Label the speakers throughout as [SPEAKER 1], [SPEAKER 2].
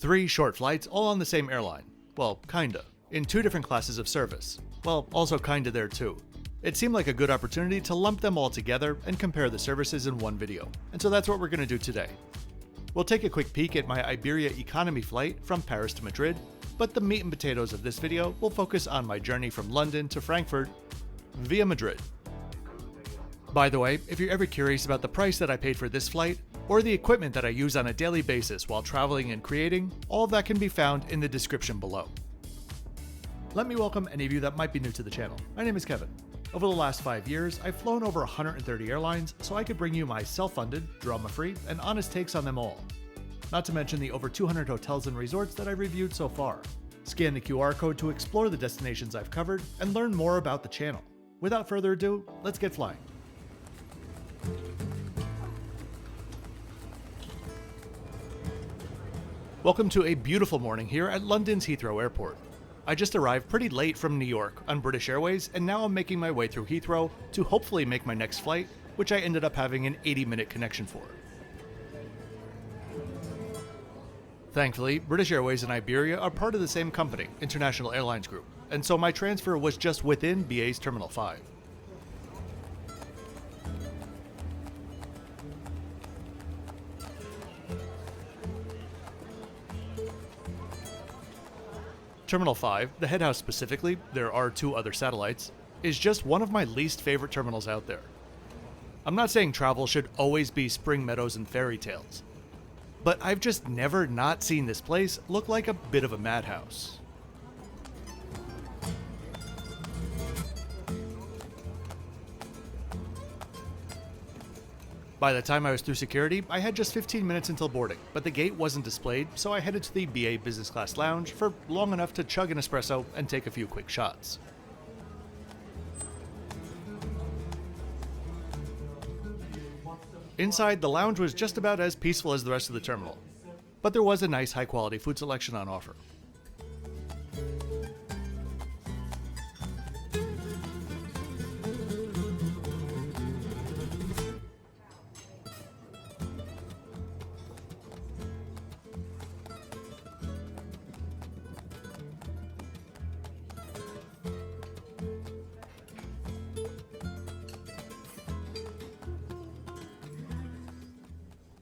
[SPEAKER 1] 3 short flights all on the same airline. Well, kinda. In 2 different classes of service. Well, also kinda there too. It seemed like a good opportunity to lump them all together and compare the services in one video, and so that's what we're gonna do today. We'll take a quick peek at my Iberia economy flight from Paris to Madrid, but the meat and potatoes of this video will focus on my journey from London to Frankfurt via Madrid. By the way, if you're ever curious about the price that I paid for this flight, or the equipment that I use on a daily basis while traveling and creating, all of that can be found in the description below. Let me welcome any of you that might be new to the channel. My name is Kevin. Over the last 5 years, I've flown over 130 airlines, so I could bring you my self-funded, drama-free, and honest takes on them all. Not to mention the over 200 hotels and resorts that I've reviewed so far. Scan the QR code to explore the destinations I've covered and learn more about the channel. Without further ado, let's get flying. Welcome to a beautiful morning here at London's Heathrow Airport. I just arrived pretty late from New York on British Airways, and now I'm making my way through Heathrow to hopefully make my next flight, which I ended up having an 80-minute connection for. Thankfully, British Airways and Iberia are part of the same company, International Airlines Group, and so my transfer was just within BA's Terminal 5. Terminal 5, the head house specifically, there are 2 other satellites, is just one of my least favorite terminals out there. I'm not saying travel should always be spring meadows and fairy tales, but I've just never not seen this place look like a bit of a madhouse. By the time I was through security, I had just 15 minutes until boarding, but the gate wasn't displayed, so I headed to the BA Business Class Lounge for long enough to chug an espresso and take a few quick shots. Inside, the lounge was just about as peaceful as the rest of the terminal, but there was a nice high-quality food selection on offer.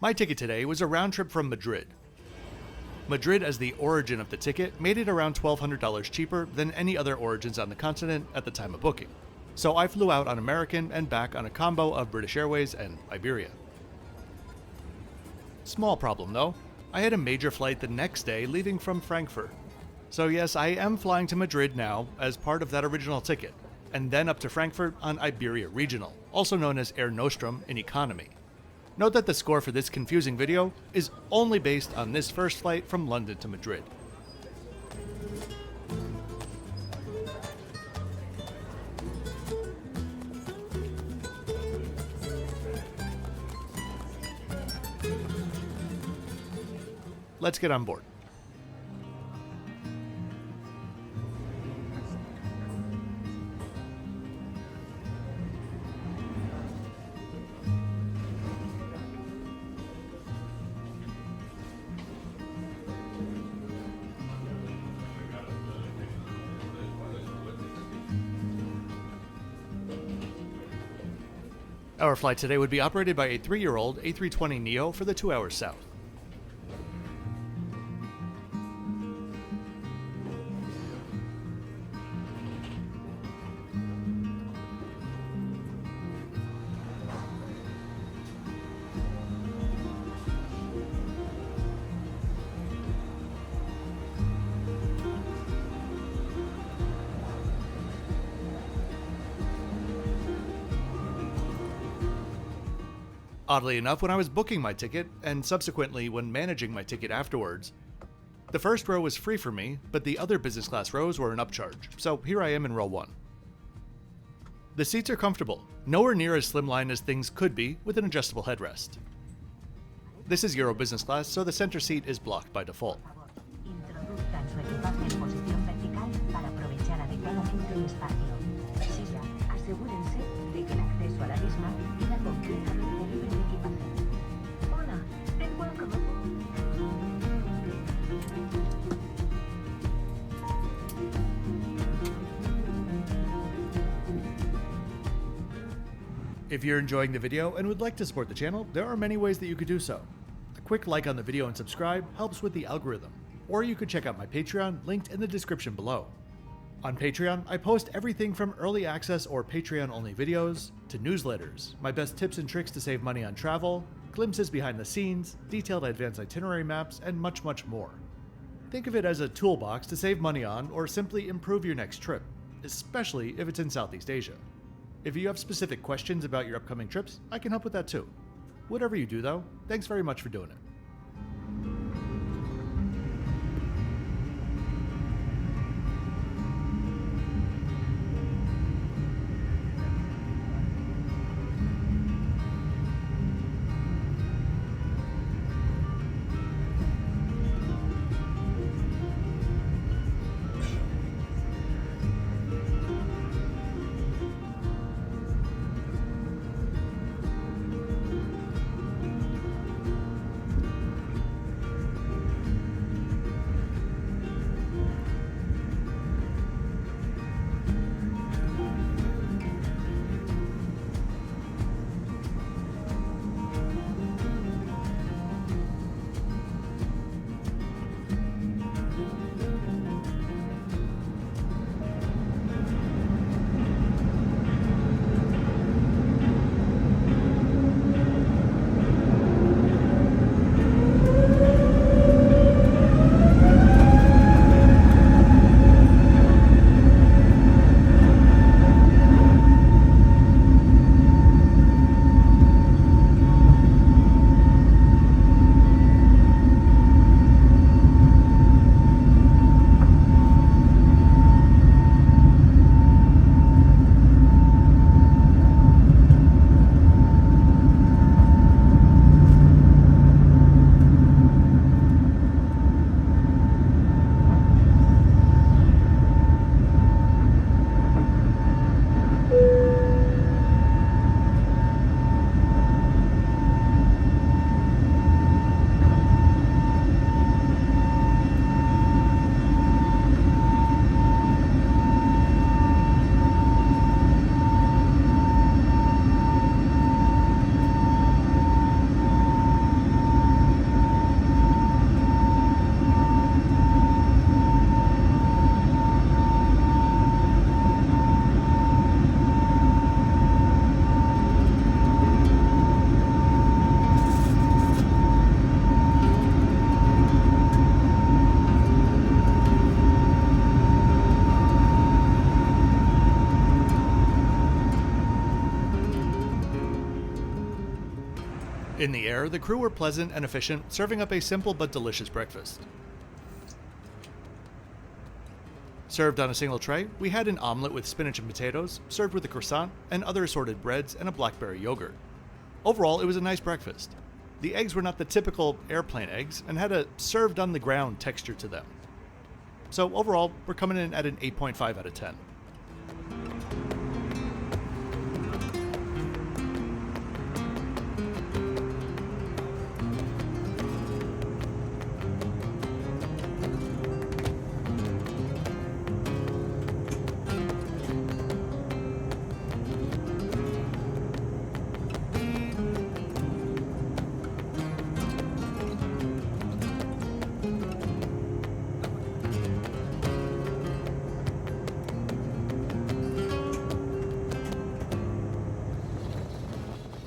[SPEAKER 1] My ticket today was a round trip from Madrid. Madrid, as the origin of the ticket, made it around $1,200 cheaper than any other origins on the continent at the time of booking. So I flew out on American and back on a combo of British Airways and Iberia. Small problem though, I had a major flight the next day leaving from Frankfurt. So yes, I am flying to Madrid now as part of that original ticket, and then up to Frankfurt on Iberia Regional, also known as Air Nostrum in economy. Note that the score for this confusing video is only based on this first flight from London to Madrid. Let's get on board. Our flight today would be operated by a 3-year-old A320neo for the 2 hours south. Oddly enough, when I was booking my ticket, and subsequently when managing my ticket afterwards, the first row was free for me, but the other business class rows were an upcharge, so here I am in row 1. The seats are comfortable, nowhere near as slimline as things could be with an adjustable headrest. This is Euro Business Class, so the center seat is blocked by default. If you're enjoying the video and would like to support the channel, there are many ways that you could do so. A quick like on the video and subscribe helps with the algorithm, or you could check out my Patreon linked in the description below. On Patreon, I post everything from early access or Patreon-only videos, to newsletters, my best tips and tricks to save money on travel, glimpses behind the scenes, detailed advanced itinerary maps, and much, much more. Think of it as a toolbox to save money on or simply improve your next trip, especially if it's in Southeast Asia. If you have specific questions about your upcoming trips, I can help with that too. Whatever you do though, thanks very much for doing it. In the air, the crew were pleasant and efficient, serving up a simple but delicious breakfast. Served on a single tray, we had an omelette with spinach and potatoes, served with a croissant, and other assorted breads, and a blackberry yogurt. Overall, it was a nice breakfast. The eggs were not the typical airplane eggs, and had a served-on-the-ground texture to them. So overall, we're coming in at an 8.5 out of 10.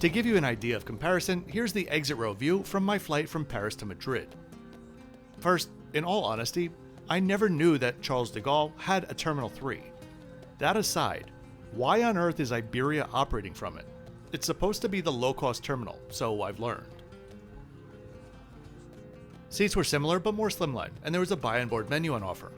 [SPEAKER 1] To give you an idea of comparison, here's the exit row view from my flight from Paris to Madrid. First, in all honesty, I never knew that Charles de Gaulle had a Terminal 3. That aside, why on earth is Iberia operating from it? It's supposed to be the low-cost terminal, so I've learned. Seats were similar but more slimline, and there was a buy-on-board menu on offer.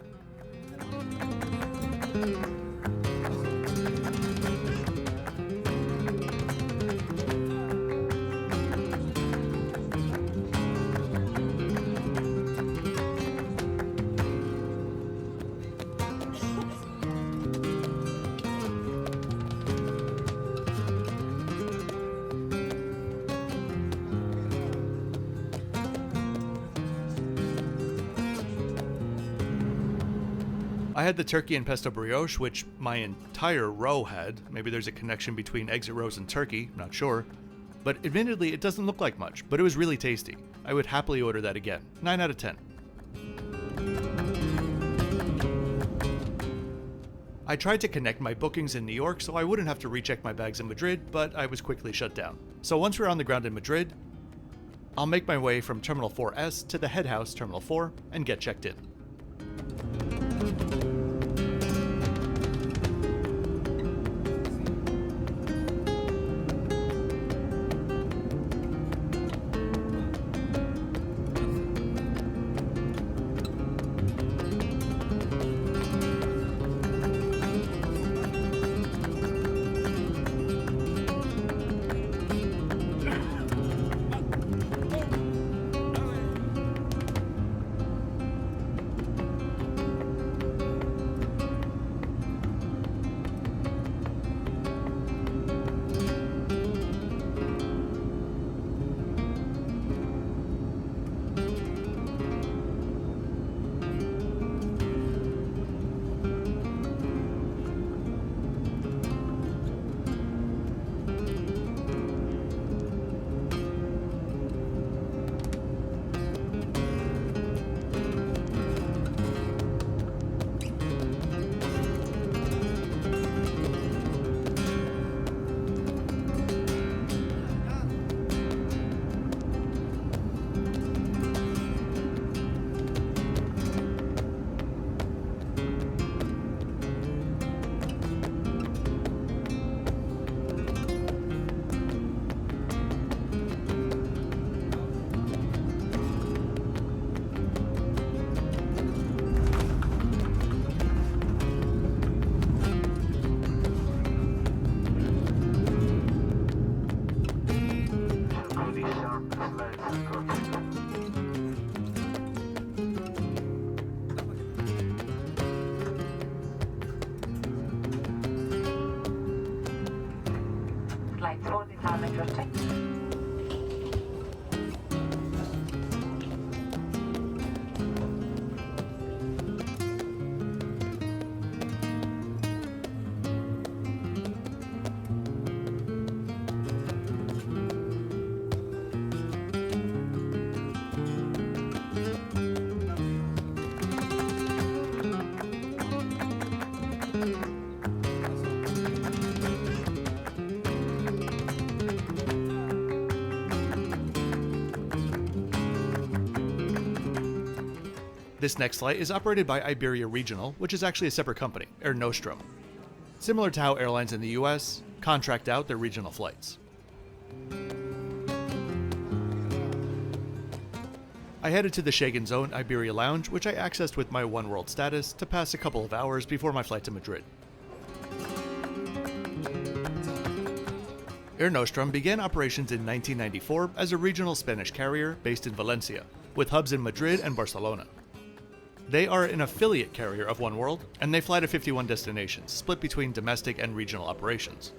[SPEAKER 1] I had the turkey and pesto brioche, which my entire row had. Maybe there's a connection between exit rows and turkey, not sure. But admittedly, it doesn't look like much, but it was really tasty. I would happily order that again. 9 out of 10. I tried to connect my bookings in New York so I wouldn't have to recheck my bags in Madrid, but I was quickly shut down. So once we're on the ground in Madrid, I'll make my way from Terminal 4S to the head house, Terminal 4, and get checked in. This next flight is operated by Iberia Regional, which is actually a separate company, Air Nostrum. Similar to how airlines in the US contract out their regional flights. I headed to the Schengen Zone Iberia Lounge, which I accessed with my One World status to pass a couple of hours before my flight to Madrid. Air Nostrum began operations in 1994 as a regional Spanish carrier based in Valencia, with hubs in Madrid and Barcelona. They are an affiliate carrier of One World, and they fly to 51 destinations, split between domestic and regional operations.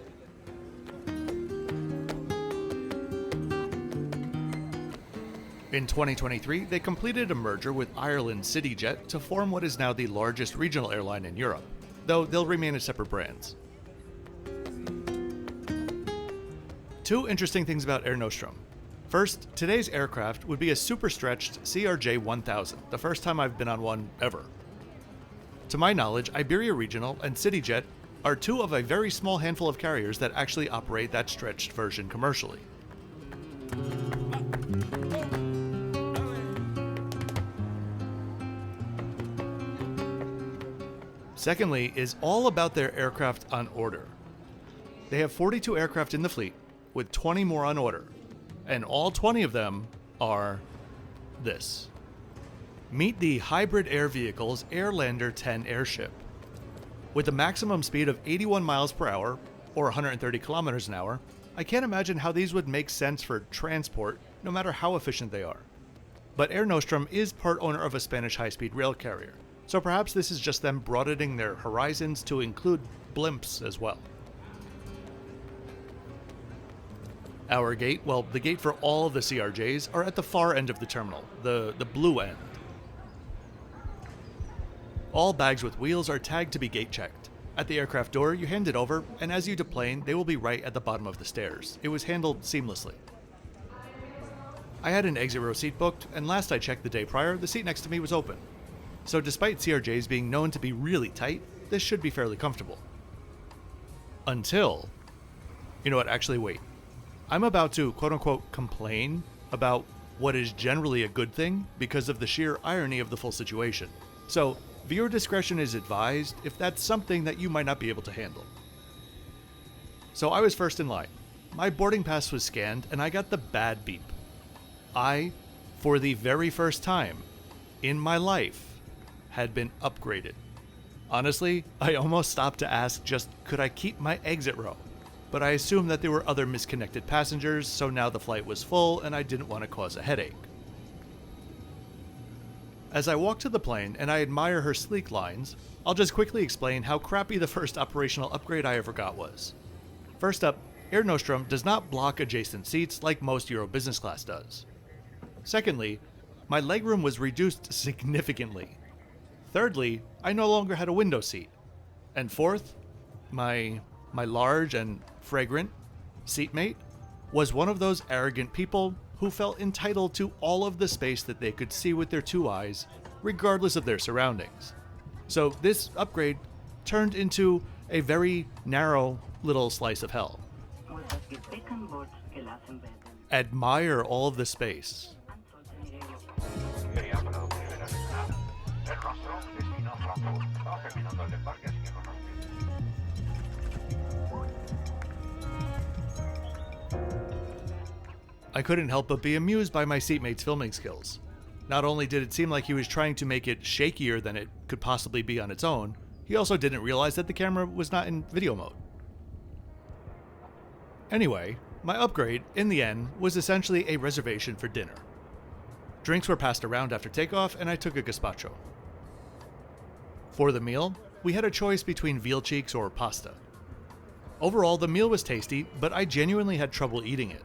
[SPEAKER 1] In 2023, they completed a merger with Ireland CityJet to form what is now the largest regional airline in Europe, though they'll remain as separate brands. Two interesting things about Air Nostrum. First, today's aircraft would be a super stretched CRJ1000, the first time I've been on one ever. To my knowledge, Iberia Regional and CityJet are two of a very small handful of carriers that actually operate that stretched version commercially. Secondly is all about their aircraft on order. They have 42 aircraft in the fleet, with 20 more on order. And all 20 of them are this. Meet the Hybrid Air Vehicles Airlander 10 airship. With a maximum speed of 81 miles per hour, or 130 kilometers an hour, I can't imagine how these would make sense for transport, no matter how efficient they are. But Air Nostrum is part owner of a Spanish high-speed rail carrier, so perhaps this is just them broadening their horizons to include blimps as well. Our gate, well, the gate for all of the CRJs, are at the far end of the terminal, the blue end. All bags with wheels are tagged to be gate checked. At the aircraft door, you hand it over, and as you deplane, they will be right at the bottom of the stairs. It was handled seamlessly. I had an exit row seat booked, and last I checked the day prior, the seat next to me was open. So despite CRJs being known to be really tight, this should be fairly comfortable. Until... You know what, actually wait. I'm about to quote-unquote complain about what is generally a good thing because of the sheer irony of the full situation. So, viewer discretion is advised if that's something that you might not be able to handle. So I was first in line. My boarding pass was scanned and I got the bad beep. I, for the very first time in my life, had been upgraded. Honestly, I almost stopped to ask just could I keep my exit row? But I assumed that there were other misconnected passengers, so now the flight was full and I didn't want to cause a headache. As I walk to the plane and I admire her sleek lines, I'll just quickly explain how crappy the first operational upgrade I ever got was. First up, Air Nostrum does not block adjacent seats like most Euro business class does. Secondly, my legroom was reduced significantly. Thirdly, I no longer had a window seat. And fourth, my large and fragrant seatmate was one of those arrogant people who felt entitled to all of the space that they could see with their two eyes, regardless of their surroundings. So this upgrade turned into a very narrow little slice of hell. Admire all of the space. I couldn't help but be amused by my seatmate's filming skills. Not only did it seem like he was trying to make it shakier than it could possibly be on its own, he also didn't realize that the camera was not in video mode. Anyway, my upgrade, in the end, was essentially a reservation for dinner. Drinks were passed around after takeoff, and I took a gazpacho. For the meal, we had a choice between veal cheeks or pasta. Overall, the meal was tasty, but I genuinely had trouble eating it.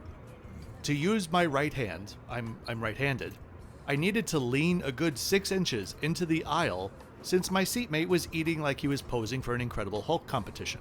[SPEAKER 1] To use my right hand, I'm right-handed, I needed to lean a good 6 inches into the aisle since my seatmate was eating like he was posing for an Incredible Hulk competition.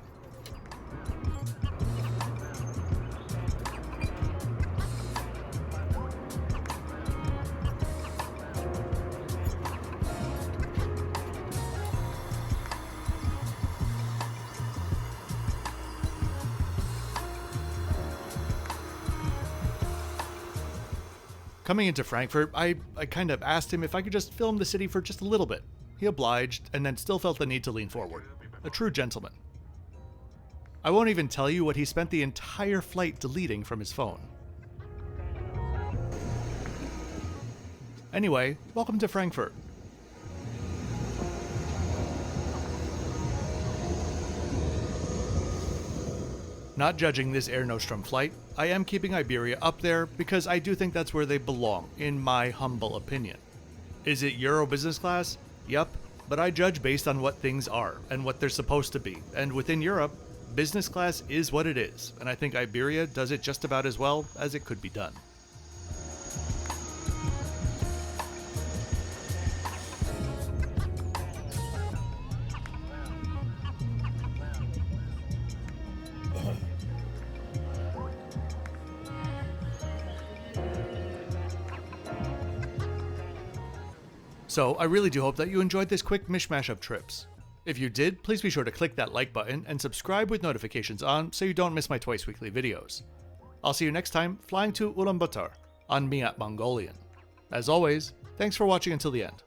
[SPEAKER 1] Coming into Frankfurt, I kind of asked him if I could just film the city for just a little bit. He obliged, and then still felt the need to lean forward. A true gentleman. I won't even tell you what he spent the entire flight deleting from his phone. Anyway, welcome to Frankfurt. Not judging this Air Nostrum flight, I am keeping Iberia up there because I do think that's where they belong, in my humble opinion. Is it Euro business class? Yup, but I judge based on what things are and what they're supposed to be, and within Europe, business class is what it is, and I think Iberia does it just about as well as it could be done. So I really do hope that you enjoyed this quick mishmash of trips. If you did, please be sure to click that like button and subscribe with notifications on so you don't miss my twice weekly videos. I'll see you next time flying to Ulaanbaatar on MIAT Mongolian. As always, thanks for watching until the end.